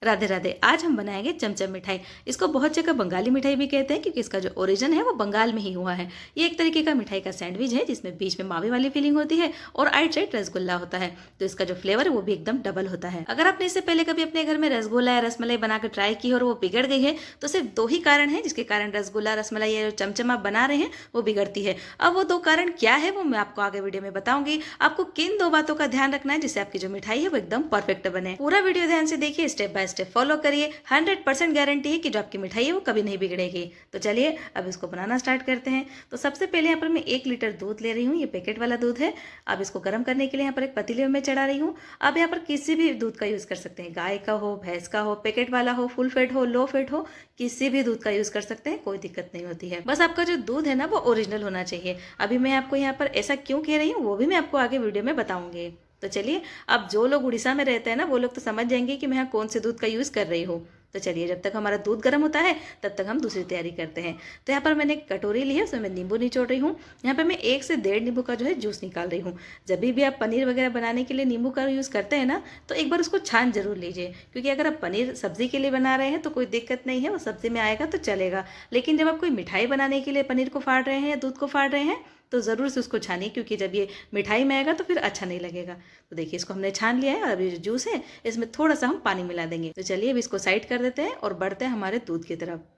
राधे राधे। आज हम बनाएंगे चमचम मिठाई। इसको बहुत जगह बंगाली मिठाई भी कहते हैं क्योंकि इसका जो ओरिजिन है वो बंगाल में ही हुआ है। ये एक तरीके का मिठाई का सैंडविच है जिसमें बीच में मावे वाली फीलिंग होती है और आइट साइड रसगुल्ला होता है, तो इसका जो फ्लेवर है वो भी एकदम डबल होता है। अगर आपने इससे पहले कभी अपने घर में रसगुल्ला या रसमलाई बनाकर ट्राई की और वो बिगड़ गई है तो सिर्फ दो ही कारण है जिसके कारण रसगुल्ला रसमलाई या जो चमचम आप बना रहे हैं वो बिगड़ती है। अब वो दो कारण क्या है वो मैं आपको आगे वीडियो में बताऊंगी। आपको किन दो बातों का ध्यान रखना है जिससे आपकी जो मिठाई है वो एकदम परफेक्ट बने। पूरा वीडियो ध्यान से देखिए, स्टेप बाय स्टेप फॉलो करिए। 100% गारंटी है कि जो आपकी मिठाई है वो कभी नहीं बिगड़ेगी। तो चलिए अब इसको बनाना स्टार्ट करते हैं। तो सबसे पहले यहाँ पर मैं 1 लीटर दूध ले रही हूँ, ये पैकेट वाला दूध है। अब इसको गर्म करने के लिए यहाँ पर एक पतीले में चढ़ा रही हूँ। अब यहाँ पर किसी भी दूध का यूज़ कर सकते हैं, गाय का हो, भैंस का हो, पैकेट वाला हो, फुल फैट हो, लो फैट हो, किसी भी दूध का यूज़ कर सकते हैं, कोई दिक्कत नहीं होती है। बस आपका जो दूध है ना वो ओरिजिनल होना चाहिए। अभी मैं आपको यहाँ पर ऐसा क्यों कह रही हूँ वो भी मैं आपको आगे वीडियो में बताऊंगी। तो चलिए, अब जो लोग उड़ीसा में रहते हैं ना वो लोग तो समझ जाएंगे कि मैं यहाँ कौन से दूध का यूज़ कर रही हूँ। तो चलिए, जब तक हमारा दूध गर्म होता है तब तक हम दूसरी तैयारी करते हैं। तो यहाँ पर मैंने एक कटोरी ली है, उसमें मैं नींबू निचोड़ रही हूँ। यहाँ पर मैं 1 से 1.5 नींबू का जो है जूस निकाल रही हूँ। जब भी आप पनीर वगैरह बनाने के लिए नींबू का यूज़ करते हैं ना तो एक बार उसको छान जरूर लीजिए, क्योंकि अगर आप पनीर सब्जी के लिए बना रहे हैं तो कोई दिक्कत नहीं है, वो सब्जी में आएगा तो चलेगा। लेकिन जब आप कोई मिठाई बनाने के लिए पनीर को फाड़ रहे हैं या दूध को फाड़ रहे हैं तो ज़रूर से उसको छानिए, क्योंकि जब ये मिठाई में आएगा तो फिर अच्छा नहीं लगेगा। तो देखिए, इसको हमने छान लिया है और अभी जो जूस है इसमें थोड़ा सा हम पानी मिला देंगे। तो चलिए अब इसको साइड कर देते हैं और बढ़ते हैं हमारे दूध की तरफ।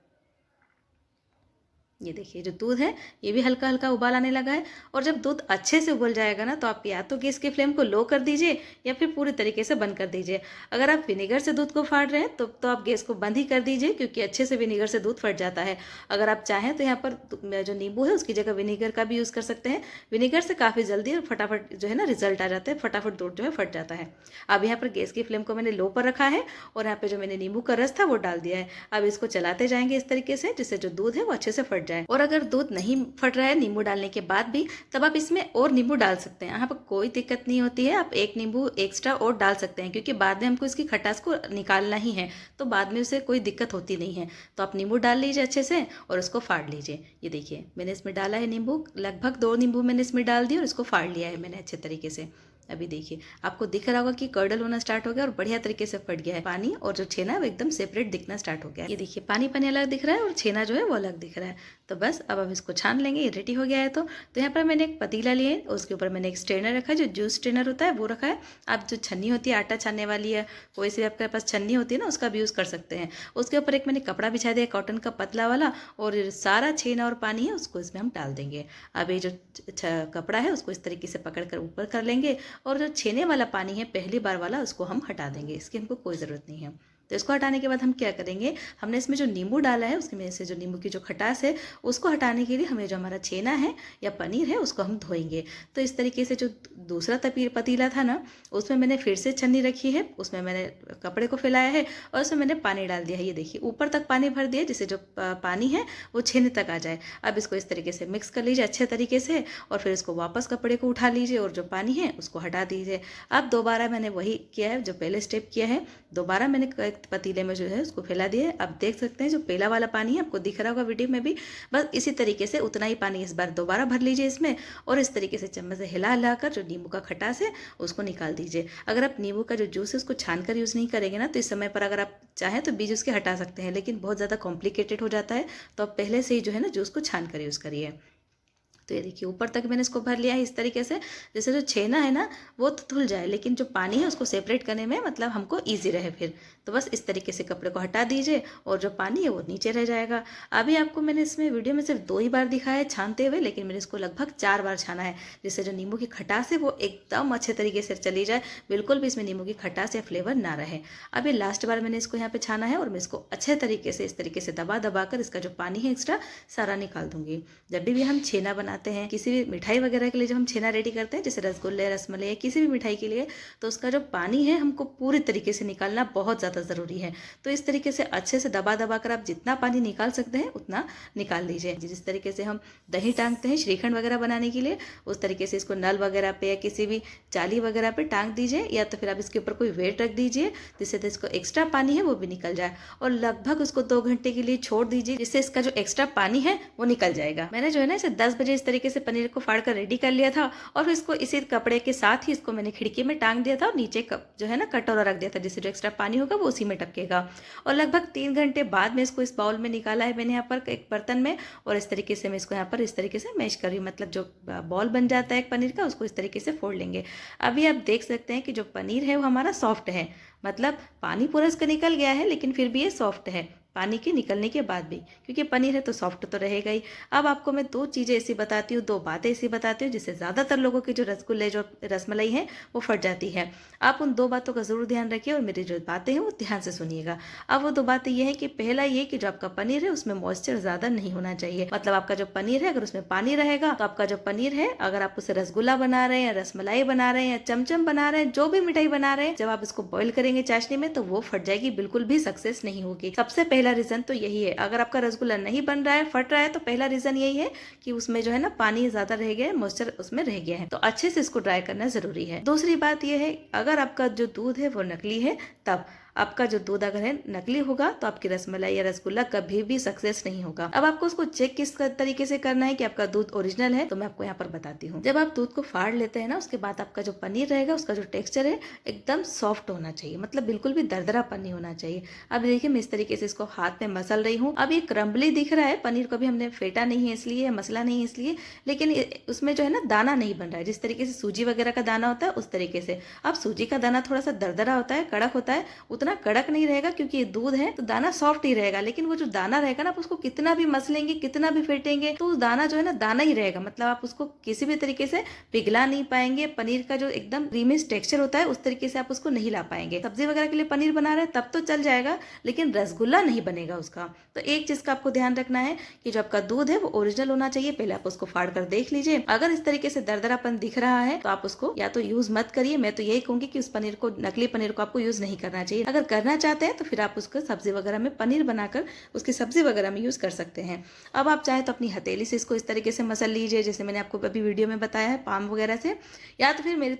ये देखिए, जो दूध है ये भी हल्का हल्का उबाल आने लगा है। और जब दूध अच्छे से उबल जाएगा ना तो आप या तो गैस की फ्लेम को लो कर दीजिए या फिर पूरी तरीके से बंद कर दीजिए। अगर आप विनेगर से दूध को फाड़ रहे हैं तो आप गैस को बंद ही कर दीजिए, क्योंकि अच्छे से विनेगर से दूध फट जाता है। अगर आप चाहें तो यहाँ पर जो नींबू है उसकी जगह विनेगर का भी यूज़ कर सकते हैं। विनेगर से काफ़ी जल्दी और फटाफट जो है ना रिजल्ट आ जाता है, फटाफट दूध जो है फट जाता है। अब यहाँ पर गैस की फ्लेम को मैंने लो पर रखा है और यहाँ पर जो मैंने नींबू का रस था वो डाल दिया है। अब इसको चलाते जाएंगे इस तरीके से जिससे जो दूध है वो अच्छे से फट जाए। और अगर दूध नहीं फट रहा है नींबू डालने के बाद भी, तब आप इसमें और नींबू डाल सकते हैं। यहाँ पर कोई दिक्कत नहीं होती है, आप 1 नींबू एक्स्ट्रा और डाल सकते हैं, क्योंकि बाद में हमको इसकी खटास को निकालना ही है, तो बाद में उसे कोई दिक्कत होती नहीं है। तो आप नींबू डाल लीजिए अच्छे से और उसको फाड़ लीजिए। ये देखिए, मैंने इसमें डाला है नींबू, लगभग 2 नींबू मैंने इसमें डाल दिया और इसको फाड़ लिया है मैंने अच्छे तरीके से। अभी देखिए, आपको दिख रहा होगा कि कर्डल होना स्टार्ट हो गया और बढ़िया तरीके से फट गया है पानी, और जो छेना है वो एकदम सेपरेट दिखना स्टार्ट हो गया है। ये देखिए, पानी पानी अलग दिख रहा है और छेना जो है वो अलग दिख रहा है। तो बस अब हम इसको छान लेंगे, ये रेडी हो गया है। तो यहाँ पर मैंने एक पतीला लिया है, उसके ऊपर मैंने एक स्ट्रेनर रखा है, जो जूस स्ट्रेनर होता है वो रखा है। आप जो छन्नी होती है आटा छानने वाली है, कोई सी आपके पास छन्नी होती है ना उसका भी यूज़ कर सकते हैं। उसके ऊपर एक मैंने कपड़ा बिछा दिया कॉटन का पतला वाला, और सारा छेना और पानी है उसको इसमें हम डाल देंगे। अब ये जो कपड़ा है उसको इस तरीके से पकड़ कर ऊपर कर लेंगे, और जो छेने वाला पानी है पहली बार वाला उसको हम हटा देंगे, इसकी हमको कोई ज़रूरत नहीं है। तो इसको हटाने के बाद हम क्या करेंगे, हमने इसमें जो नींबू डाला है उसमें से जो नींबू की जो खटास है उसको हटाने के लिए हमें जो हमारा छेना है या पनीर है उसको हम धोएंगे। तो इस तरीके से जो दूसरा पतीला था ना उसमें मैंने फिर से छन्नी रखी है, उसमें मैंने कपड़े को फैलाया है और उसमें मैंने पानी डाल दिया है। ये देखिए, ऊपर तक पानी भर दिया जिससे जो पानी है वो छेने तक आ जाए। अब इसको इस तरीके से मिक्स कर लीजिए अच्छे तरीके से, और फिर इसको वापस कपड़े को उठा लीजिए और जो पानी है उसको हटा दीजिए। अब दोबारा मैंने वही किया है जो पहले स्टेप किया है, दोबारा मैंने पतीले में जो है उसको फैला दिया है। अब देख सकते हैं जो पहला वाला पानी है आपको दिख रहा होगा वीडियो में भी, बस इसी तरीके से उतना ही पानी इस बार दोबारा भर लीजिए इसमें, और इस तरीके से चम्मच से हिला हिला कर जो नींबू का खटास है उसको निकाल दीजिए। अगर आप नींबू का जो जूस है उसको छान कर यूज़ नहीं करेंगे ना तो इस समय पर अगर आप चाहें तो बीज उसके हटा सकते हैं, लेकिन बहुत ज़्यादा कॉम्प्लिकेटेड हो जाता है, तो आप पहले से ही जो है ना जूस को छान कर यूज़ करिए। तो ये देखिए, ऊपर तक मैंने इसको भर लिया है इस तरीके से, जैसे जो छेना है ना वो तो धुल जाए, लेकिन जो पानी है उसको सेपरेट करने में मतलब हमको ईजी रहे फिर। तो बस इस तरीके से कपड़े को हटा दीजिए और जो पानी है वो नीचे रह जाएगा। अभी आपको मैंने इसमें वीडियो में सिर्फ 2 ही बार दिखाया है छानते हुए, लेकिन मैंने इसको लगभग 4 बार छाना है, जिससे जो नींबू की खटास है वो एकदम अच्छे तरीके से चली जाए, बिल्कुल भी इसमें नींबू की खटास या फ्लेवर ना रहे। अभी लास्ट बार मैंने इसको यहाँ पे छाना है और मैं इसको अच्छे तरीके से इस तरीके से दबा दबा कर इसका जो पानी है एक्स्ट्रा सारा निकाल दूंगी। जब भी हम छेना बनाते हैं, किसी भी मिठाई वगैरह के लिए जब हम छेना रेडी करते हैं, जैसे रसगुल्ले रसमलाई या किसी भी मिठाई के लिए, तो उसका जो पानी है हमको पूरी तरीके से निकालना बहुत ज़्यादा ज़रूरी है। तो इस तरीके से अच्छे से दबा दबा कर आप जितना पानी निकाल सकते हैं उतना निकाल लीजिए। जिस तरीके से हम दही टांगते हैं श्रीखंड वगैरह बनाने के लिए, उस तरीके से इसको नल वगैरह पे या किसी भी जाली वगैरह पे टांग दीजिए, या तो फिर आप इसके ऊपर कोई वेट रख दीजिए जिससे तो इसको एक्स्ट्रा पानी है वो भी निकल जाए, और लगभग उसको 2 घंटे के लिए छोड़ दीजिए, जिससे इसका जो एक्स्ट्रा पानी है वो निकल जाएगा। मैंने जो है ना इसे 10 बजे इस तरीके से पनीर को फाड़ कर रेडी कर लिया था, और फिर इसको इसी कपड़े के साथ ही इसको मैंने खिड़की में टांग दिया था और नीचे जो है ना कटोरा रख दिया था, जिससे जो एक्स्ट्रा पानी होगा वो उसी में टपकेगा। और लगभग 3 घंटे बाद में इसको इस बाउल में निकाला है मैंने यहाँ पर एक बर्तन में, और इस तरीके से मैं इसको यहाँ पर इस तरीके से मैश कर रही हूँ, मतलब जो बॉल बन जाता है एक पनीर का उसको इस तरीके से फोड़ लेंगे। अभी आप देख सकते हैं कि जो पनीर है वो हमारा सॉफ्ट है, मतलब पानी पूरा इसका निकल गया है लेकिन फिर भी ये सॉफ्ट है पानी के निकलने के बाद भी, क्योंकि पनीर है तो सॉफ्ट तो रहेगा ही। अब आपको मैं 2 चीज़ें ऐसी बताती हूँ, 2 बातें ऐसी बताती हूँ जिससे ज़्यादातर लोगों के जो रसगुल्ले जो रसमलाई है वो फट जाती है। आप उन 2 बातों का ज़रूर ध्यान रखिए और मेरी जो बातें हैं वो ध्यान से सुनिएगा। अब वो 2 बातें ये है कि पहला ये कि जो आपका पनीर है उसमें मॉइस्चर ज़्यादा नहीं होना चाहिए, मतलब आपका जो पनीर है अगर उसमें पानी रहेगा तो आपका जो पनीर है, अगर आप उसे रसगुल्ला बना रहे हैं या रसमलाई बना रहे हैं या चमचम बना रहे हैं, जो भी मिठाई बना रहे हैं, जब आप इसको बॉईल करेंगे चाशनी में तो वो फट जाएगी, बिल्कुल भी सक्सेस नहीं होगी। सबसे पहला रीजन तो यही है। अगर आपका रसगुल्ला नहीं बन रहा है, फट रहा है, तो पहला रीजन यही है कि उसमें जो है ना पानी ज्यादा रह गया है, मॉइस्चर उसमें रह गया है, तो अच्छे से इसको ड्राई करना जरूरी है। दूसरी बात यह है, अगर आपका जो दूध है वो नकली है, तब आपका जो दूध अगर है नकली होगा तो आपकी रसमलाई या रसगुल्ला कभी भी सक्सेस नहीं होगा। अब आपको उसको चेक किस तरीके से करना है कि आपका दूध ओरिजिनल है, तो मैं आपको यहाँ पर बताती हूँ। जब आप दूध को फाड़ लेते हैं ना, उसके बाद आपका जो पनीर रहेगा उसका जो टेक्सचर है एकदम सॉफ्ट होना चाहिए, मतलब बिल्कुल भी दरदरापन नहीं होना चाहिए। अब देखिए मैं इस तरीके से इसको हाथ में मसल रही हूँ। अब ये क्रम्बली दिख रहा है, पनीर को भी हमने फेटा नहीं है इसलिए, मसला नहीं है इसलिए, लेकिन उसमें जो है ना दाना नहीं बन रहा है, जिस तरीके से सूजी वगैरह का दाना होता है उस तरीके से। अब सूजी का दाना थोड़ा सा दरदरा होता है, कड़क होता है, उतना कड़क नहीं रहेगा क्योंकि ये दूध है तो दाना सॉफ्ट ही रहेगा, लेकिन वो जो दाना रहेगा ना आप उसको कितना भी मसलेंगे कितना भी फेंटेंगे तो उस दाना जो है ना दाना ही रहेगा, मतलब आप उसको किसी भी तरीके से पिघला नहीं पाएंगे। पनीर का जो एकदम क्रीमी टेक्सचर होता है उस तरीके से आप उसको नहीं ला पाएंगे। सब्जी वगैरह के लिए पनीर बना रहे हैं तब तो चल जाएगा, लेकिन रसगुल्ला नहीं बनेगा उसका। तो एक चीज का आपको ध्यान रखना है कि जो आपका दूध है वो ओरिजिनल होना चाहिए। पहले आप उसको फाड़ कर देख लीजिए, अगर इस तरीके से दरदरापन दिख रहा है तो आप उसको या तो यूज मत करिए। मैं तो यही कहूंगी कि उस पनीर को, नकली पनीर को आपको यूज नहीं करना चाहिए। अगर करना चाहते हैं तो फिर आप उसको सब्जी वगैरह में पनीर बनाकर उसकी सब्जी वगैरह में यूज कर सकते हैं। अब आप चाहे तो अपनी हथेली से इसको इस तरीके से मसल लीजिए, जैसे मैंने आपको अभी वीडियो में बताया है, पाम वगैरह से, या तो फिर मेरी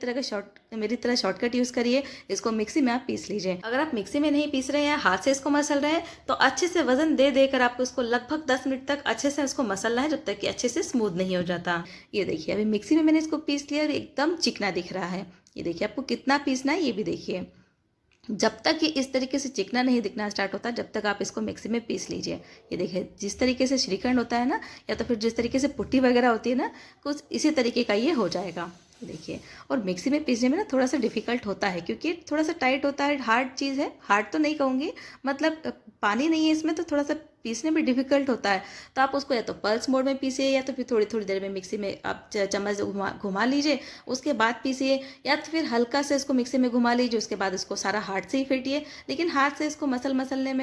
तरह शॉर्टकट यूज करिए, इसको मिक्सी में आप पीस लीजिए। अगर आप मिक्सी में नहीं पीस रहे हैं, हाथ से इसको मसल रहे हैं, तो अच्छे से वजन दे देकर आपको इसको लगभग 10 मिनट तक अच्छे से इसको मसलना है, जब तक कि अच्छे से स्मूथ नहीं हो जाता। ये देखिए अभी मिक्सी में मैंने इसको पीस लिया और एकदम चिकना दिख रहा है। ये देखिए आपको कितना पीसना है ये भी देखिए। जब तक ये इस तरीके से चिकना नहीं दिखना स्टार्ट होता, जब तक आप इसको मिक्सी में पीस लीजिए। ये देखिए जिस तरीके से श्रीखंड होता है ना, या तो फिर जिस तरीके से पुट्टी वगैरह होती है ना, कुछ इसी तरीके का ये हो जाएगा। देखिए, और मिक्सी में पीसने में ना थोड़ा सा डिफिकल्ट होता है क्योंकि थोड़ा सा टाइट होता है, हार्ड चीज़ है। हार्ड तो नहीं कहूँगी, मतलब पानी नहीं है इसमें, तो थोड़ा सा पीसने में डिफिकल्ट होता है। तो आप उसको या तो पल्स मोड में पीसिए, या तो फिर थोड़ी थोड़ी देर में मिक्सी में आप चम्मच घुमा लीजिए, उसके बाद पीसिए, या तो फिर हल्का से इसको मिक्सी में घुमा लीजिए, उसके बाद इसको सारा हाथ से ही फेंटिए। लेकिन हाथ से इसको मसलने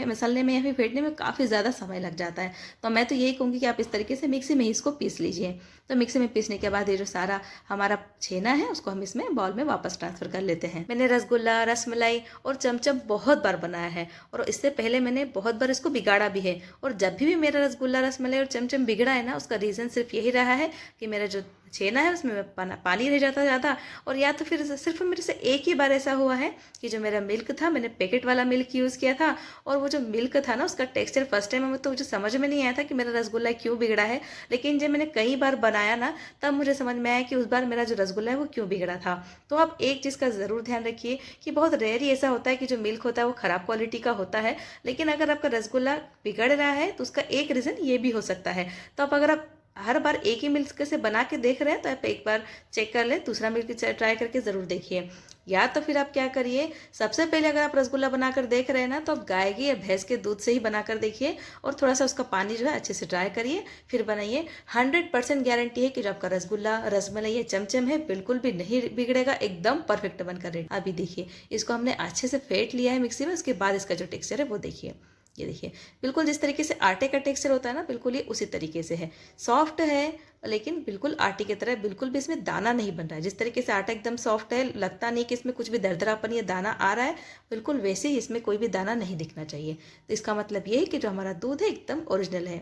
में या फिर फेंटने में काफ़ी ज़्यादा समय लग जाता है। तो मैं तो यही कहूँगी कि आप इस तरीके से मिक्सी में ही इसको पीस लीजिए। तो मिक्सी में पीसने के बाद ये जो सारा हमारा छेना है उसको हम इसमें बाउल में वापस ट्रांसफर कर लेते हैं। मैंने रसगुल्ला, रसमलाई और चमचम बहुत बार बनाया है, और इससे पहले मैंने बहुत बार इसको बिगाड़ा भी है। और जब भी मेरा रसगुल्ला, रसमलाई और चमचम बिगड़ा है ना, उसका रीज़न सिर्फ यही रहा है कि मेरा जो छेना है उसमें पानी रह जाता ज़्यादा, और या तो फिर सिर्फ मेरे से एक ही बार ऐसा हुआ है कि जो मेरा मिल्क था, मैंने पैकेट वाला मिल्क यूज़ किया था, और वो जो मिल्क था ना उसका टेक्सचर फर्स्ट टाइम में तो मुझे समझ में नहीं आया था कि मेरा रसगुल्ला क्यों बिगड़ा है। लेकिन जब मैंने कई बार बनाया ना, तब मुझे समझ में आया कि उस बार मेरा जो रसगुल्ला है वो क्यों बिगड़ा था। तो आप एक चीज़ का ज़रूर ध्यान रखिए कि बहुत रेयर ही ऐसा होता है कि जो मिल्क होता है वो ख़राब क्वालिटी का होता है, लेकिन अगर आपका रसगुल्ला बिगड़ रहा है तो उसका एक रीज़न ये भी हो सकता है। तो आप अगर आप हर बार एक ही मिल्क से बना के देख रहे हैं तो आप एक बार चेक कर लें, दूसरा मिल्क ट्राई करके ज़रूर देखिए। या तो फिर आप क्या करिए, सबसे पहले अगर आप रसगुल्ला बनाकर देख रहे हैं ना, तो आप गाय के या भैंस के दूध से ही बनाकर देखिए, और थोड़ा सा उसका पानी जो है अच्छे से ड्राई करिए, फिर बनाइए। 100% गारंटी है कि जो आपका रसगुल्ला, रसमलाई या चमचम है बिल्कुल भी नहीं बिगड़ेगा, एकदम परफेक्ट बनकर रेडी। अभी देखिए इसको हमने अच्छे से फेंट लिया है मिक्सी में, उसके बाद इसका जो टेक्सचर है वो देखिए। ये देखिए बिल्कुल जिस तरीके से आटे का टेक्सचर होता है ना, बिल्कुल ये उसी तरीके से है। सॉफ्ट है लेकिन बिल्कुल आटे की तरह, बिल्कुल भी इसमें दाना नहीं बन रहा है। जिस तरीके से आटा एकदम सॉफ्ट है, लगता नहीं कि इसमें कुछ भी दरदरापन या दाना आ रहा है, बिल्कुल वैसे ही इसमें कोई भी दाना नहीं दिखना चाहिए। तो इसका मतलब ये है कि जो हमारा दूध है एकदम ओरिजिनल है।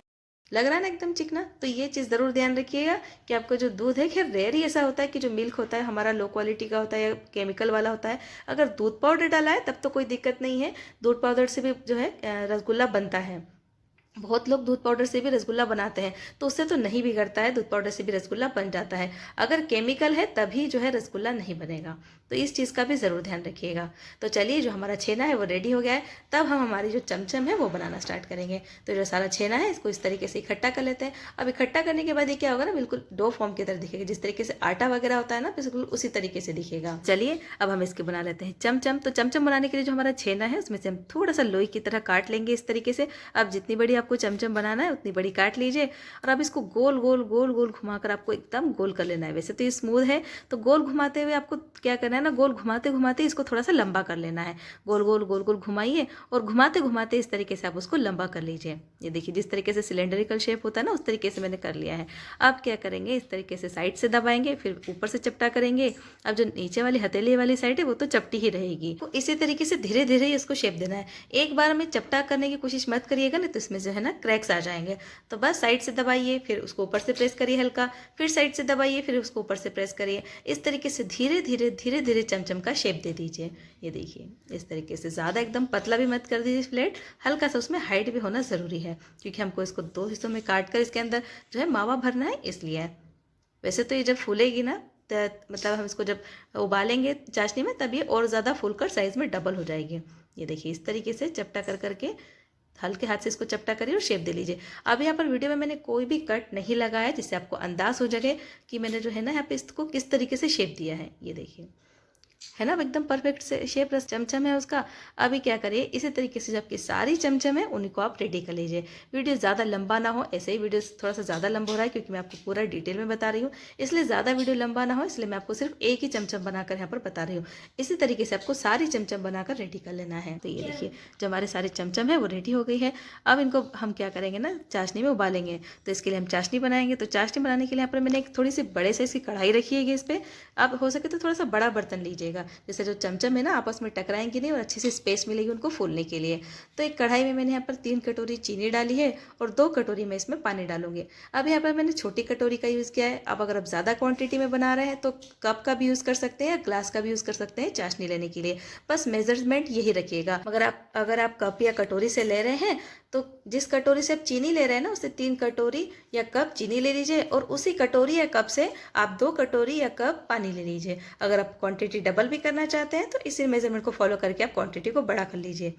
लग रहा है ना एकदम चिकना। तो ये चीज़ ज़रूर ध्यान रखिएगा कि आपका जो दूध है, खैर रेयर ही ऐसा होता है कि जो मिल्क होता है हमारा लो क्वालिटी का होता है या केमिकल वाला होता है। अगर दूध पाउडर डाला है तब तो कोई दिक्कत नहीं है, दूध पाउडर से भी जो है रसगुल्ला बनता है। बहुत लोग दूध पाउडर से भी रसगुल्ला बनाते हैं, तो उससे तो नहीं बिगड़ता है, दूध पाउडर से भी रसगुल्ला बन जाता है। अगर केमिकल है तभी जो है रसगुल्ला नहीं बनेगा। तो इस चीज़ का भी ज़रूर ध्यान रखिएगा। तो चलिए, जो हमारा छेना है वो रेडी हो गया है। तब हम हमारी जो चमचम है वो बनाना स्टार्ट करेंगे। तो जो सारा छेना है इसको इस तरीके से इकट्ठा कर लेते हैं। अब इकट्ठा करने के बाद ये क्या होगा ना, बिल्कुल डो फॉर्म की तरह दिखेगा। जिस तरीके से आटा वगैरह होता है ना, बिल्कुल उसी तरीके से दिखेगा। चलिए अब हम इसके बना लेते हैं चमचम। तो चमचम बनाने के लिए जो हमारा छेना है उसमें से हम थोड़ा सा लोई की तरह काट लेंगे इस तरीके से। अब जितनी बड़ी आपको चमचम बनाना है उतनी बड़ी काट लीजिए और अब इसको गोल गोल गोल गोल घुमाकर आपको एकदम गोल कर लेना है। वैसे तो ये स्मूथ है, तो गोल घुमाते हुए आपको क्या करना है ना, गोल घुमाते घुमाते इसको थोड़ा सा लंबा कर लेना है। गोल गोल गोल गोल घुमाइए और घुमाते घुमाते इस तरीके से आप उसको लंबा कर लीजिए। ये देखिए, जिस तरीके से सिलेंडरिकल शेप होता है ना, उस तरीके से मैंने कर लिया है। अब क्या करेंगे, इस तरीके से साइड से दबाएंगे, फिर ऊपर से चपटा करेंगे। अब जो नीचे वाली हथेली वाली साइड है वो तो चपटी ही रहेगी। तो इसी तरीके से धीरे धीरे ही इसको शेप देना है। एक बार में चपटा करने की कोशिश मत करिएगा, नहीं तो इसमें जो है ना क्रैक्स आ जाएंगे। तो बस साइड से दबाइए, फिर उसको ऊपर से प्रेस करिए हल्का, फिर साइड से दबाइए, फिर उसको ऊपर से प्रेस करिए। इस तरीके से धीरे धीरे धीरे धीरे चमचम का शेप दे दीजिए। ये देखिए, इस तरीके से ज़्यादा एकदम पतला भी मत कर दीजिए प्लेट, हल्का सा उसमें हाइट भी होना ज़रूरी है, क्योंकि हमको इसको 2 हिस्सों में काट कर इसके अंदर जो है मावा भरना है, इसलिए। वैसे तो ये जब फूलेगी ना, मतलब हम इसको जब उबालेंगे चाशनी में, तब ये और ज़्यादा फूलकर साइज़ में डबल हो जाएगी। ये देखिए, इस तरीके से चपटा कर करके हल्के हाथ से इसको चपटा करिए और शेप दे लीजिए। अब यहाँ पर वीडियो में मैंने कोई भी कट नहीं लगाया, जिससे आपको अंदाज़ हो जाए कि मैंने जो है ना यहाँ पे इसको किस तरीके से शेप दिया है। ये देखिए, है ना, एकदम परफेक्ट से शेप रस चमचम है उसका। अभी क्या करिए, इसी तरीके से जबकि सारी चमचम है उन्हीं को आप रेडी कर लीजिए। वीडियो ज़्यादा लंबा ना हो, ऐसे ही वीडियो थोड़ा सा ज़्यादा लंबा हो रहा है क्योंकि मैं आपको पूरा डिटेल में बता रही हूँ, इसलिए ज़्यादा वीडियो लंबा ना हो, इसलिए मैं आपको सिर्फ एक ही चमचम बनाकर यहाँ पर बता रही हूँ। इसी तरीके से आपको सारी चमचम बनाकर रेडी कर लेना है। तो ये देखिए, जो हमारे सारे चमचम है वो रेडी हो गई है। अब इनको हम क्या करेंगे ना, चाशनी में उबालेंगे। तो इसके लिए हम चाशनी बनाएंगे। तो चाशनी बनाने के लिए यहाँ पर मैंने एक थोड़ी सी बड़े साइज़ की कढ़ाई रखी है गैस पे। आप हो सके तो थोड़ा सा बड़ा बर्तन लीजिएगा, जैसे जो चमचम है ना आपस में टकराएंगे नहीं और अच्छे से स्पेस मिलेगी उनको फूलने के लिए। तो एक कढ़ाई में मैंने यहाँ पर 3 कटोरी चीनी डाली है और 2 कटोरी मैं इसमें पानी डालूंगी। अब यहाँ पर मैंने छोटी कटोरी का यूज़ किया है। अब अगर आप ज़्यादा क्वांटिटी में बना रहे हैं तो कप का भी यूज़ कर सकते हैं या ग्लास का भी यूज़ कर सकते हैं चाशनी लेने के लिए। बस मेजरमेंट यही रखिएगा। अगर आप कप या कटोरी से ले रहे हैं तो जिस कटोरी से आप चीनी ले रहे हैं ना, उससे 3 कटोरी या कप चीनी ले लीजिए और उसी कटोरी या कप से आप 2 कटोरी या कप पानी ले लीजिए। अगर आप क्वांटिटी डबल भी करना चाहते हैं तो इसी मेजरमेंट को फॉलो करके आप क्वांटिटी को बड़ा कर लीजिए।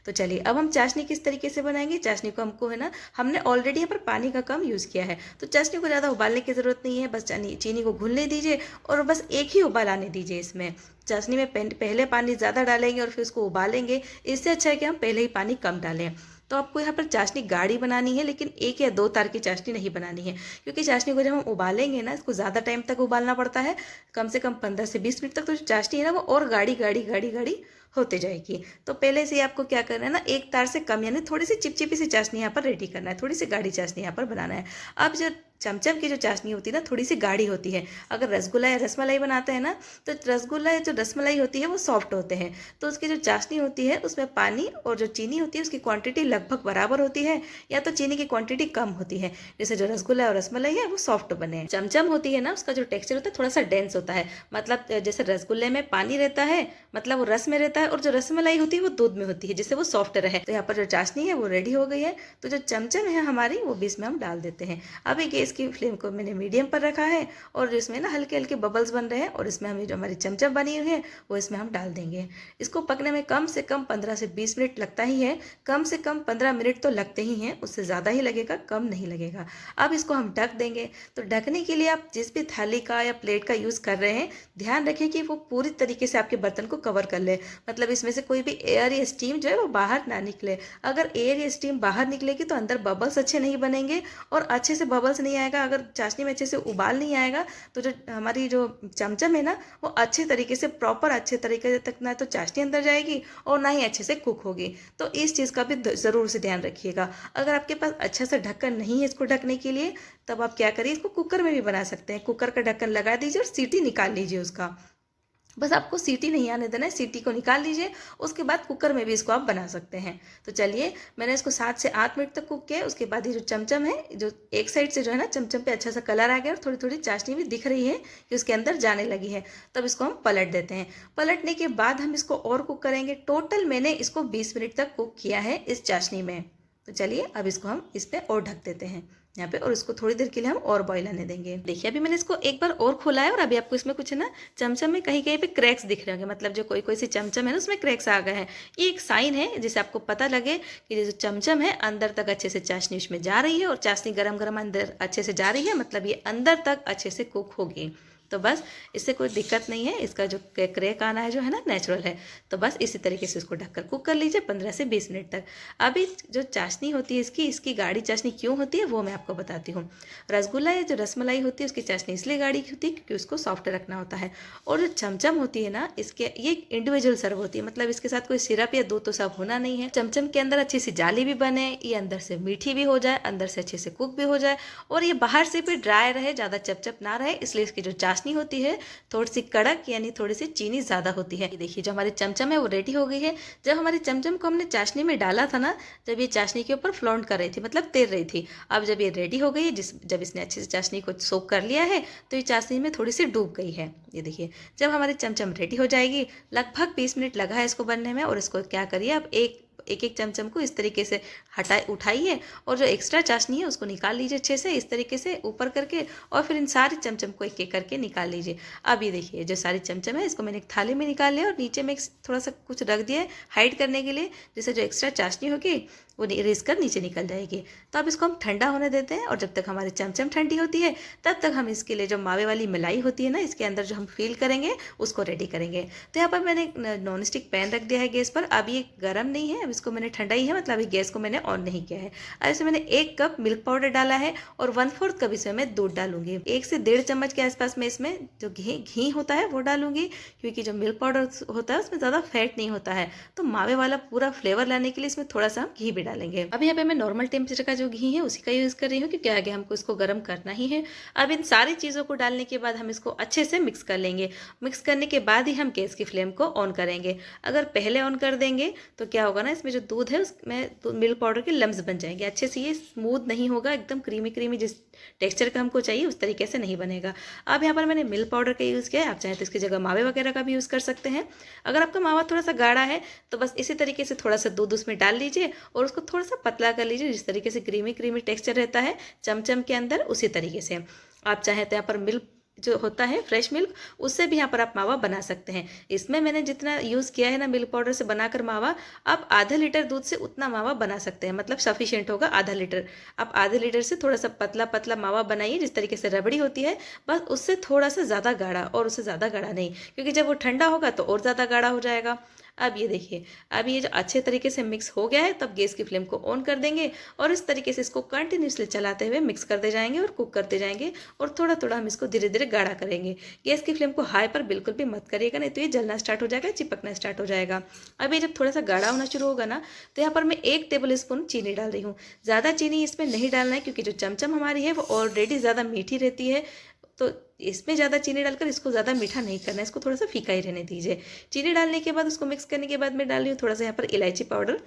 तो चलिए, अब हम चाशनी किस तरीके से बनाएंगे। चाशनी को हमको है ना, हमने ऑलरेडी यहाँ पर पानी का कम यूज़ किया है, तो चाशनी को ज़्यादा उबालने की ज़रूरत नहीं है। बस चीनी को घुलने दीजिए और बस एक ही उबाल आने दीजिए। इसमें चाशनी में पहले पानी ज़्यादा डालेंगे और फिर उसको उबालेंगे, इससे अच्छा है कि हम पहले ही पानी कम डालें। तो आपको यहाँ पर चाशनी गाढ़ी बनानी है, लेकिन 1 या 2 तार की चाशनी नहीं बनानी है, क्योंकि चाशनी को जब हम उबालेंगे ना, इसको ज़्यादा टाइम तक उबालना पड़ता है, कम से कम 15 से 20 मिनट तक। तो जो चाशनी है ना वो और गाढ़ी गाढ़ी गाढ़ी गाढ़ी होते जाएगी। तो पहले से ही आपको क्या करना है ना, 1 तार से कम, यानी थोड़ी सी चिपचिपी सी चाशनी यहाँ पर रेडी करना है, थोड़ी सी गाढ़ी चाशनी यहाँ पर बनाना है। अब जो चमचम की जो चाशनी होती है ना, थोड़ी सी गाढ़ी होती है। अगर रसगुल्ला या रसमलाई बनाते हैं ना, तो रसगुल्ला या जो रसमलाई होती है वो सॉफ्ट होते हैं, तो उसकी जो चाशनी होती है उसमें पानी और जो चीनी होती है उसकी क्वांटिटी लगभग बराबर होती है, या तो चीनी की क्वांटिटी कम होती है, जैसे जो रसगुल्ला और रसमलाई है वो सॉफ्ट बने। चमचम होती है ना, उसका जो टेक्सचर होता है थोड़ा सा डेंस होता है, मतलब जैसे रसगुल्ले में पानी रहता है, मतलब वो रस में रहता है, और जो रसमलाई होती है वो दूध में होती है, जिससे वो सॉफ्ट रहे। तो यहाँ पर जो चाशनी है वो रेडी हो गई है। तो जो चमचम है हमारी वो भी इसमें हम डाल देते हैं। अभी गैस की फ्लेम को मैंने मीडियम पर रखा है और इसमें ना हल्के हल्के बबल्स बन रहे हैं, और इसमें हम जो हमारी चमचम बनी हुई है वो इसमें हम डाल देंगे। इसको पकने में कम से कम 15 से 20 मिनट लगता ही है, कम से कम 15 मिनट तो लगते ही हैं, उससे ज़्यादा ही लगेगा, कम नहीं लगेगा। अब इसको हम ढक देंगे। तो ढकने के लिए आप जिस भी थाली का या प्लेट का यूज़ कर रहे हैं, ध्यान रखें कि वो पूरी तरीके से आपके बर्तन को कवर कर ले, मतलब इसमें से कोई भी एयर या स्टीम जो है वो बाहर ना निकले। अगर एयर या स्टीम बाहर निकलेगी तो अंदर बबल्स अच्छे नहीं बनेंगे और अच्छे से बबल्स नहीं आएगा। अगर चाशनी में अच्छे से उबाल नहीं आएगा तो जो हमारी जो चमचम है ना वो अच्छे तरीके से प्रॉपर अच्छे तरीके तक ना तो चाशनी अंदर जाएगी और ना ही अच्छे से कुक होगी। तो इस चीज़ का भी ज़रूर से ध्यान रखिएगा। अगर आपके पास अच्छा सा ढक्कन नहीं है इसको ढकने के लिए, तब आप क्या करिए, इसको कुकर में भी बना सकते हैं। कुकर का ढक्कन लगा दीजिए और सीटी निकाल लीजिए उसका। बस आपको सीटी नहीं आने देना है, सीटी को निकाल लीजिए, उसके बाद कुकर में भी इसको आप बना सकते हैं। तो चलिए, मैंने इसको 7 से 8 मिनट तक कुक किया। उसके बाद ये जो चमचम है, जो एक साइड से जो है ना चमचम पे अच्छा सा कलर आ गया और थोड़ी थोड़ी चाशनी भी दिख रही है कि उसके अंदर जाने लगी है, तब इसको हम पलट देते हैं। पलटने के बाद हम इसको और कुक करेंगे। टोटल मैंने इसको 20 मिनट तक कुक किया है इस चाशनी में। तो चलिए, अब इसको हम इस पर और ढक देते हैं। यहाँ पे, और इसको थोड़ी देर के लिए हम और बॉईल आने देंगे। देखिए अभी मैंने इसको एक बार और खोला है और अभी आपको इसमें कुछ है ना चमचम में कहीं कहीं पे क्रैक्स दिख रहे होंगे, मतलब जो कोई कोई सी चमचम है ना उसमें क्रैक्स आ गए हैं। ये एक साइन है जिससे आपको पता लगे कि जो चमचम है अंदर तक अच्छे से चाशनी उसमें जा रही है, और चाशनी गरम गरम अंदर अच्छे से जा रही है, मतलब ये अंदर तक अच्छे से कुक होगी। तो बस इससे कोई दिक्कत नहीं है, इसका जो क्रैक आना है जो है ना नेचुरल है। तो बस इसी तरीके से इसको ढककर कुक कर लीजिए 15 से 20 मिनट तक। अभी जो चाशनी होती है इसकी गाढ़ी चाशनी क्यों होती है वो मैं आपको बताती हूँ। रसगुल्ला या जो रसमलाई होती है उसकी चाशनी इसलिए गाढ़ी होती है क्योंकि उसको सॉफ्ट रखना होता है। और जो चमचम होती है ना इसके ये इंडिविजुअल सर्व होती है, मतलब इसके साथ कोई सिरप या दूध तो सर्व होना नहीं है। चमचम के अंदर अच्छी सी जाली भी बने, ये अंदर से मीठी भी हो जाए, अंदर से अच्छे से कुक भी हो जाए, और ये बाहर से भी ड्राई रहे, ज़्यादा चपचप ना रहे, इसलिए इसकी जो चाशनी होती है थोड़ी सी कड़क यानी थोड़ी सी चीनी ज़्यादा होती है। देखिए जो हमारी चमचम है वो रेडी हो गई है। जब हमारी चमचम को हमने चाशनी में डाला था ना, जब ये चाशनी के ऊपर फ्लॉन्ट कर रही थी, मतलब तैर रही थी। अब जब ये रेडी हो गई है, जब इसने अच्छे से चाशनी को सोक कर लिया है तो ये चाशनी में थोड़ी सी डूब गई है। ये देखिए जब हमारी चमचम रेडी हो जाएगी, लगभग 20 मिनट लगा है इसको बनने में, और इसको क्या करिए अब एक एक चमचम को इस तरीके से उठाइए, और जो एक्स्ट्रा चाशनी है उसको निकाल लीजिए अच्छे से इस तरीके से ऊपर करके, और फिर इन सारे चमचम को एक एक करके निकाल लीजिए। अब ये देखिए जो सारी चमचम है इसको मैंने एक थाली में निकाल लिया, और नीचे में थोड़ा सा कुछ रख दिया है हाइड करने के लिए, जिससे जो एक्स्ट्रा चाशनी होगी वो रिस कर नीचे निकल जाएगी। तो अब इसको हम ठंडा होने देते हैं, और जब तक हमारी चमचम ठंडी होती है तब तक हम इसके लिए जो मावे वाली मलाई होती है ना इसके अंदर जो हम फील करेंगे उसको रेडी करेंगे। तो यहाँ पर मैंने नॉन स्टिक पैन रख दिया है गैस पर। अब ये गर्म नहीं है, अब इसको मैंने ठंडा ही है, मतलब अभी गैस को मैंने ऑन नहीं किया है। अब इसमें मैंने 1 कप मिल्क पाउडर डाला है, और 1/4 कप इसमें मैं दूध डालूंगी। 1 से 1.5 चम्मच के आसपास में इसमें जो घी होता है वो डालूंगी, क्योंकि जो मिल्क पाउडर होता है उसमें ज़्यादा फैट नहीं होता है, तो मावे वाला पूरा फ्लेवर लाने के लिए इसमें थोड़ा सा घी भी डालेंगे। अब यहाँ पे मैं नॉर्मल टेम्परेचर का जो घी है उसी का यूज़ कर रही हूँ, क्योंकि आगे हमको इसको गर्म करना ही है। अब इन सारी चीज़ों को डालने के बाद हम इसको अच्छे से मिक्स कर लेंगे। मिक्स करने के बाद ही हम गैस की फ्लेम को ऑन करेंगे। अगर पहले ऑन कर देंगे तो क्या होगा ना, इसमें जो दूध है उसमें मिल्क पाउडर के लम्स बन जाएंगे, अच्छे से ये स्मूथ नहीं होगा, एकदम क्रीमी क्रीमी जिस टेक्सचर का हमको चाहिए उस तरीके से नहीं बनेगा। अब यहाँ पर मैंने मिल्क पाउडर का यूज़ किया है, आप चाहें तो इसकी जगह मावे वगैरह का भी यूज़ कर सकते हैं। अगर आपका मावा थोड़ा सा गाढ़ा है तो बस इसी तरीके से थोड़ा सा दूध उसमें डाल लीजिए, और उसको थोड़ा सा पतला कर लीजिए, जिस तरीके से क्रीमी क्रीमी टेक्सचर रहता है चमचम के अंदर उसी तरीके से। आप चाहें तो यहाँ पर मिल्क जो होता है फ्रेश मिल्क, उससे भी यहाँ पर आप मावा बना सकते हैं। इसमें मैंने जितना यूज़ किया है ना मिल्क पाउडर से बनाकर मावा, आप आधा लीटर दूध से उतना मावा बना सकते हैं, मतलब सफिशिएंट होगा आधा लीटर। आप आधे लीटर से थोड़ा सा पतला पतला मावा बनाइए, जिस तरीके से रबड़ी होती है, बस उससे थोड़ा सा ज़्यादा गाढ़ा, और उससे ज़्यादा गाढ़ा नहीं, क्योंकि जब वो ठंडा होगा तो और ज़्यादा गाढ़ा हो जाएगा। अब ये देखिए, अब ये जो अच्छे तरीके से मिक्स हो गया है, तब गैस की फ्लेम को ऑन कर देंगे, और इस तरीके से इसको कंटिन्यूसली चलाते हुए मिक्स करते जाएंगे और कुक करते जाएंगे, और थोड़ा थोड़ा हम इसको धीरे धीरे गाढ़ा करेंगे। गैस की फ्लेम को हाई पर बिल्कुल भी मत करिएगा, नहीं तो ये जलना स्टार्ट हो जाएगा, चिपकना स्टार्ट हो जाएगा। अब ये जब थोड़ा सा गाढ़ा होना शुरू होगा ना, तो यहाँ पर मैं 1 टेबल स्पून चीनी डाल रही हूँ। ज़्यादा चीनी इसमें नहीं डालना है, क्योंकि जो चमचम हमारी है वो ऑलरेडी ज़्यादा मीठी रहती है, तो इसमें ज़्यादा चीनी डालकर इसको ज़्यादा मीठा नहीं करना है, इसको थोड़ा सा फीका ही रहने दीजिए। चीनी डालने के बाद उसको मिक्स करने के बाद मैं डाल रही हूँ थोड़ा सा यहाँ पर इलायची पाउडर,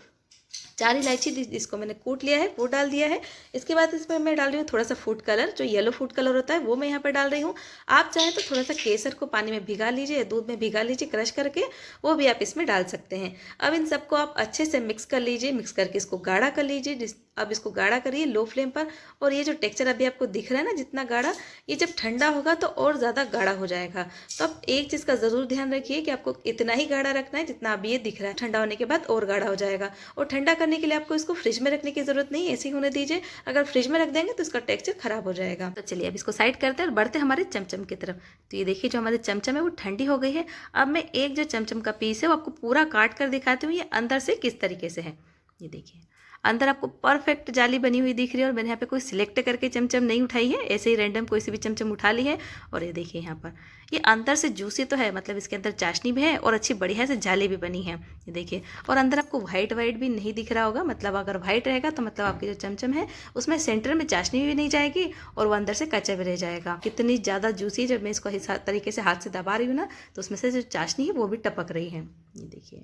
4 इलायची जिसको मैंने कूट लिया है वो डाल दिया है। इसके बाद इसमें मैं डाल रही हूँ थोड़ा सा फूड कलर, जो येलो फूड कलर होता है वो मैं यहाँ पर डाल रही हूँ। आप चाहें तो थोड़ा सा केसर को पानी में भिगा लीजिए, दूध में भिगा लीजिए क्रश करके, वो भी आप इसमें डाल सकते हैं। अब इन सबको आप अच्छे से मिक्स कर लीजिए, मिक्स करके इसको गाढ़ा कर लीजिए। अब इसको गाढ़ा करिए लो फ्लेम पर, और ये जो टेक्सचर अभी आपको दिख रहा है ना जितना गाढ़ा, ये जब ठंडा होगा तो और ज़्यादा गाढ़ा हो जाएगा। तो आप एक चीज़ का ज़रूर ध्यान रखिए कि आपको इतना ही गाढ़ा रखना है जितना अभी ये दिख रहा है, ठंडा होने के बाद और गाढ़ा हो जाएगा। और ठंडा करने के लिए आपको इसको फ्रिज में रखने की ज़रूरत नहीं है, ऐसे ही होने दीजिए। अगर फ्रिज में रख देंगे तो इसका टेक्सचर खराब हो जाएगा। तो चलिए अब इसको साइड करते हैं और बढ़ते हैं हमारे चमचम की तरफ। तो ये देखिए जो हमारे चमचम है वो ठंडी हो गई है। अब मैं एक जो चमचम का पीस है वो आपको पूरा काट कर दिखाती हूँ, ये अंदर से किस तरीके से है। ये देखिए अंदर आपको परफेक्ट जाली बनी हुई दिख रही है, और मैंने यहाँ पे कोई सिलेक्ट करके चमचम नहीं उठाई है, ऐसे ही रैंडम कोई सी भी चमचम उठा ली है। और ये देखिए यहाँ पर ये अंदर से जूसी तो है, मतलब इसके अंदर चाशनी भी है और अच्छी बढ़िया से जाली भी बनी है। ये देखिए, और अंदर आपको वाइट भी नहीं दिख रहा होगा, मतलब अगर वाइट रहेगा तो मतलब आपकी जो चमचम है उसमें सेंटर में चाशनी भी नहीं जाएगी और वो अंदर से कच्चा भी रह जाएगा। कितनी ज़्यादा जूसी, जब मैं इसको इस तरीके से हाथ से दबा रही हूँ ना तो उसमें से जो चाशनी है वो भी टपक रही है। ये देखिए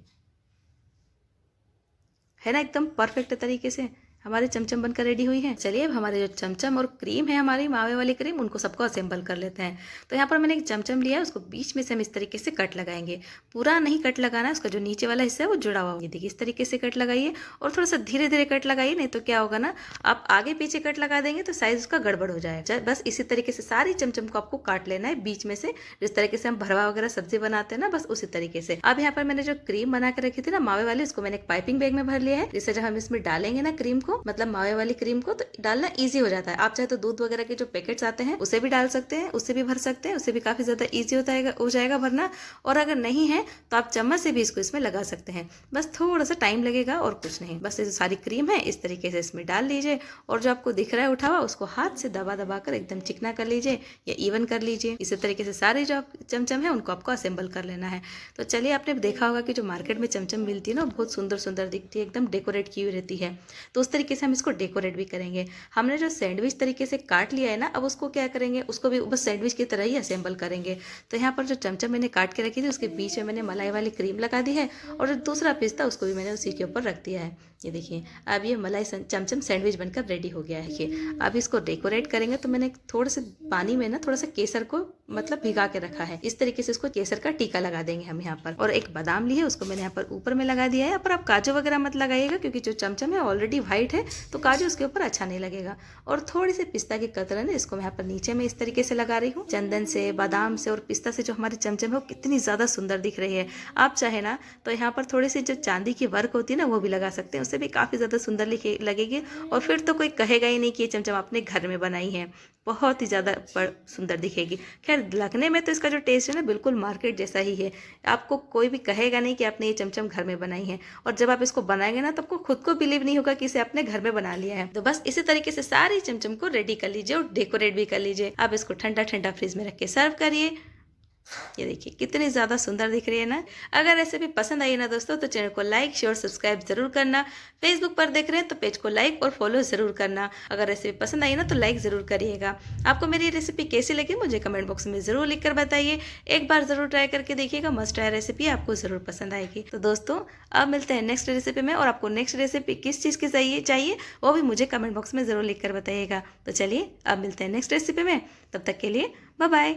है ना एकदम परफेक्ट तरीके से। हमारे चमचम बनकर रेडी हुई है। चलिए अब हमारे जो चमचम और क्रीम है, हमारी मावे वाली क्रीम, उनको सबको असेंबल कर लेते हैं। तो यहाँ पर मैंने एक चमचम लिया है, उसको बीच में से हम इस तरीके से कट लगाएंगे। पूरा नहीं कट लगाना है, उसका जो नीचे वाला हिस्सा है वो जुड़ा हुआ होगा। देखिए इस तरीके से कट लगाइए और थोड़ा सा धीरे धीरे कट लगाइए, नहीं तो क्या होगा ना, आप आगे पीछे कट लगा देंगे तो साइज उसका गड़बड़ हो जाएगा। बस इसी तरीके से सारी चमचम को आपको काट लेना है बीच में से, जिस तरीके से हम भरवा वगैरह सब्जी बनाते हैं ना, बस उसी तरीके से। अब यहाँ पर मैंने जो क्रीम बना के रखी थी ना मावे वाली, उसको मैंने एक पाइपिंग बैग में भर लिया है, जिससे जब हम इसमें डालेंगे ना क्रीम को, मतलब मावे वाली क्रीम को, तो डालना ईजी हो जाता है। आप चाहे तो दूध वगैरह के जो पैकेट्स आते हैं उसे भी डाल सकते हैं, उससे भी भर सकते हैं, उससे भी काफी ज्यादा ईजी हो जाएगा भरना। और अगर नहीं है तो आप चम्मच से भी इसको इसमें लगा सकते हैं, बस थोड़ा सा टाइम लगेगा और कुछ नहीं। बस ये जो सारी क्रीम है इस तरीके से इसमें डाल लीजिए, और जो आपको दिख रहा है उठा हुआ, उसको हाथ से दबा दबा कर एकदम चिकना कर लीजिए या इवन कर लीजिए। इसी तरीके से सारे जो चमचम है उनको आपको असेंबल कर लेना है। तो चलिए, आपने देखा होगा कि जो मार्केट में चमचम मिलती है ना, बहुत सुंदर सुंदर दिखती है, एकदम डेकोरेट की हुई रहती है। तो उस तरीके से हम इसको डेकोरेट भी करेंगे। हमने जो सैंडविच तरीके से काट लिया है ना, अब उसको क्या करेंगे, उसको भी बस सैंडविच की तरह ही असेंबल करेंगे। तो यहाँ पर जो चमचम मैंने काट के रखी थी, उसके बीच में मैंने मलाई वाली क्रीम लगा दी है, और जो दूसरा पीस था उसको भी मैंने उसी के ऊपर रख दिया है। ये देखिए, अब ये मलाई चमचम सैंडविच बनकर रेडी हो गया है। ये अब इसको डेकोरेट करेंगे, तो मैंने थोड़े से पानी में ना थोड़ा सा केसर को मतलब भिगा के रखा है। इस तरीके से इसको केसर का टीका लगा देंगे हम यहाँ पर। और एक बादाम ली है, उसको मैंने यहाँ पर ऊपर में लगा दिया है। यहाँ पर आप काजू वगैरह मत लगाइएगा, क्योंकि जो चमचम है ऑलरेडी व्हाइट है, तो काजू उसके ऊपर अच्छा नहीं लगेगा। और थोड़ी सी पिस्ता की कतरन है, इसको मैं यहाँ पर नीचे में इस तरीके से लगा रही हूँ। चंदन से, बादाम से और पिस्ता से जो हमारी चमचम है वो कितनी ज्यादा सुंदर दिख रही है। आप चाहे ना तो यहाँ पर थोड़ी सी जो चांदी की वर्क होती है ना, वो भी लगा सकते हैं, उससे भी काफी ज्यादा सुंदर लगेगी। और फिर तो कोई कहेगा ही नहीं कि ये चमचम आपने घर में बनाई है, बहुत ही ज़्यादा सुंदर दिखेगी। खैर, लगने में तो इसका जो टेस्ट है ना बिल्कुल मार्केट जैसा ही है। आपको कोई भी कहेगा नहीं कि आपने ये चमचम घर में बनाई है, और जब आप इसको बनाएंगे ना तो आपको खुद को बिलीव नहीं होगा कि इसे आपने घर में बना लिया है। तो बस इसी तरीके से सारी चमचम को रेडी कर लीजिए और डेकोरेट भी कर लीजिए। आप इसको ठंडा ठंडा फ्रिज में रख के सर्व करिए। ये देखिए कितनी ज़्यादा सुंदर दिख रही है ना। अगर रेसिपी पसंद आई है ना दोस्तों, तो चैनल को लाइक शेयर सब्सक्राइब जरूर करना। फेसबुक पर देख रहे हैं तो पेज को लाइक और फॉलो जरूर करना। अगर रेसिपी पसंद आई ना तो लाइक ज़रूर करिएगा। आपको मेरी रेसिपी कैसी लगी मुझे कमेंट बॉक्स में ज़रूर लिख कर बताइए। एक बार ज़रूर ट्राई करके देखिएगा, मस्ट ट्राई रेसिपी आपको ज़रूर पसंद आएगी। तो दोस्तों, अब मिलते हैं नेक्स्ट रेसिपी में, और आपको नेक्स्ट रेसिपी किस चीज़ की चाहिए वो भी मुझे कमेंट बॉक्स में ज़रूर लिख कर बताइएगा। तो चलिए, अब मिलते हैं नेक्स्ट रेसिपी में, तब तक के लिए बाय बाय।